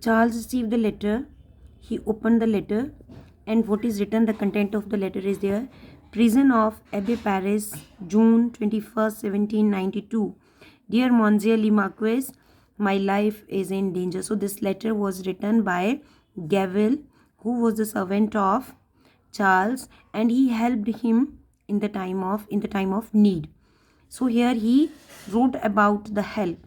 Charles received the letter. He opened the letter, and what is written, the content of the letter is there. Prison of Abbe Paris, June 21st, 1792. Dear Monsieur le Marquis, my life is in danger. So this letter was written by Gavil, who was the servant of Charles, and he helped him in the time of need. So here he wrote about the help,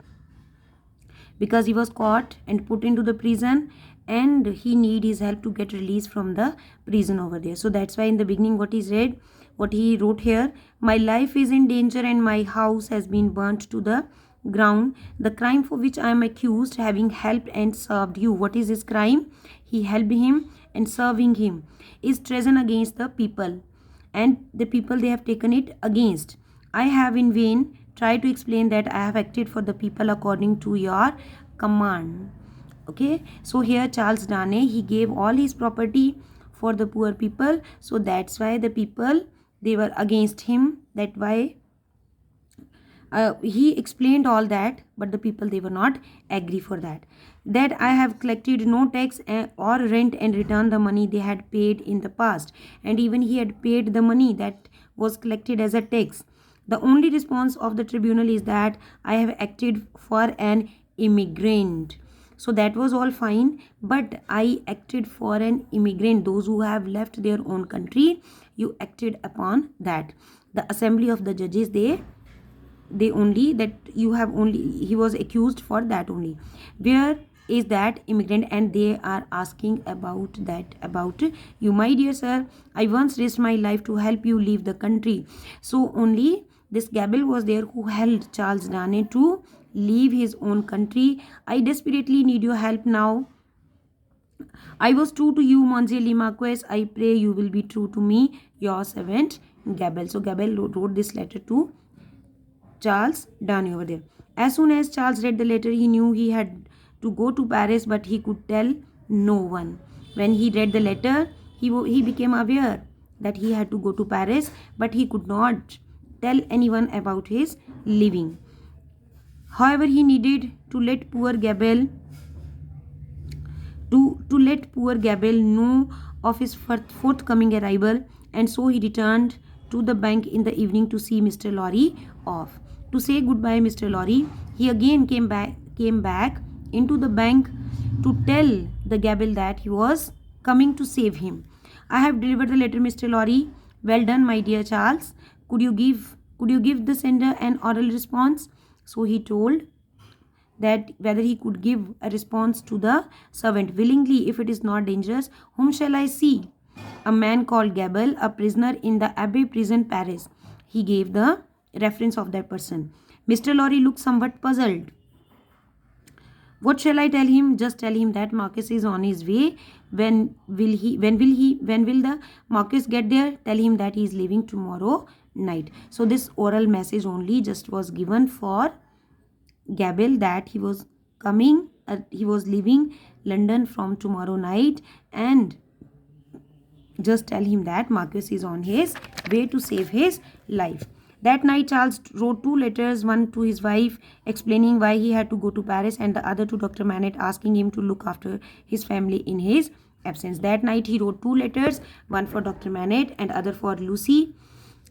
because he was caught and put into the prison, and he need his help to get released from the prison over there. So that's why in the beginning what he wrote here: my life is in danger and my house has been burnt to the ground. The crime for which I am accused, having helped and served you. What is his crime? He helped him and serving him, is treason against the people, and the people, they have taken it against. I have in vain tried to explain that I have acted for the people according to your command. Okay, so here Charles Darnay, he gave all his property for the poor people, so that's why the people, they were against him. That why he explained all that, but the people, they were not agree for that. That I have collected no tax or rent and returned the money they had paid in the past, and even he had paid the money that was collected as a tax. The only response of the tribunal is that I have acted for an immigrant. So that was all fine, but I acted for an immigrant, those who have left their own country. You acted upon that. The assembly of the judges, they only, that you have only, he was accused for that only. Where is that immigrant? And they are asking about that, about you. My dear sir, I once risked my life to help you leave the country. So only this Gabel was there who helped Charles Darnay to leave his own country. I desperately need your help now. I was true to you, Monsieur le Marquis. I pray you will be true to me, your servant Gabel. So Gabel wrote this letter to Charles Darnay over there. As soon as Charles read the letter, he knew he had to go to Paris, but he could tell no one. When he read the letter, he became aware that he had to go to Paris, but he could not tell anyone about his leaving. However, he needed to let poor Gabel know of his forthcoming arrival, and so he returned to the bank in the evening to see Mr. Lorry off. To say goodbye, Mr. Lorry, he again came back into the bank to tell the Gabel that he was coming to save him. I have delivered the letter, Mr. Lorry. Well done, my dear Charles. Could you give the sender an oral response? So he told that whether he could give a response to the servant willingly, if it is not dangerous. Whom shall I see? A man called Gabel, a prisoner in the Abbey prison, Paris. He gave the reference of that person. Mr. Lorry looked somewhat puzzled. What shall I tell him? Just tell him that Marcus is on his way. When will the Marcus get there? Tell him that he is leaving tomorrow night. So this oral message only just was given for Gabel, that he was leaving London from tomorrow night, and just tell him that Marcus is on his way to save his life. That night, Charles wrote 2 letters, one to his wife explaining why he had to go to Paris, and the other to Dr. Manette asking him to look after his family in his absence. That night, he wrote 2 letters, one for Dr. Manette and other for Lucy,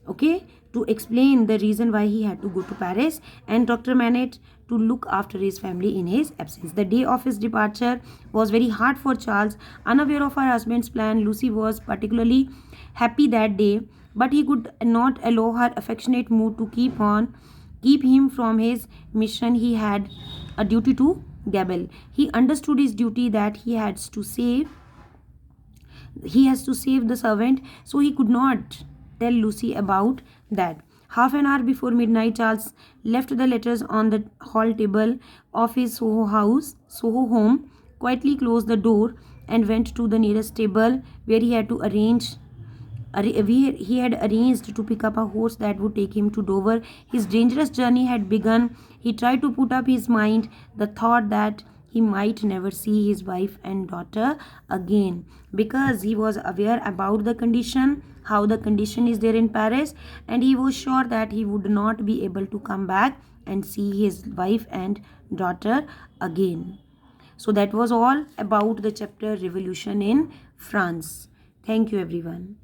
okay, to explain the reason why he had to go to Paris, and Dr. Manette to look after his family in his absence. The day of his departure was very hard for Charles. Unaware of her husband's plan, Lucy was particularly happy that day, but he could not allow her affectionate mood to keep him from his mission. He had a duty to Gabel. He understood his duty, that he has to save the servant, so he could not tell Lucy about that. Half an hour before midnight, Charles left the letters on the hall table of his Soho home, quietly closed the door, and went to the nearest stable where he had arranged to pick up a horse that would take him to Dover. His dangerous journey had begun. He tried to put up his mind the thought that he might never see his wife and daughter again, because he was aware about the condition, how the condition is there in Paris, and he was sure that he would not be able to come back and see his wife and daughter again. So that was all about the chapter Revolution in France. Thank you everyone.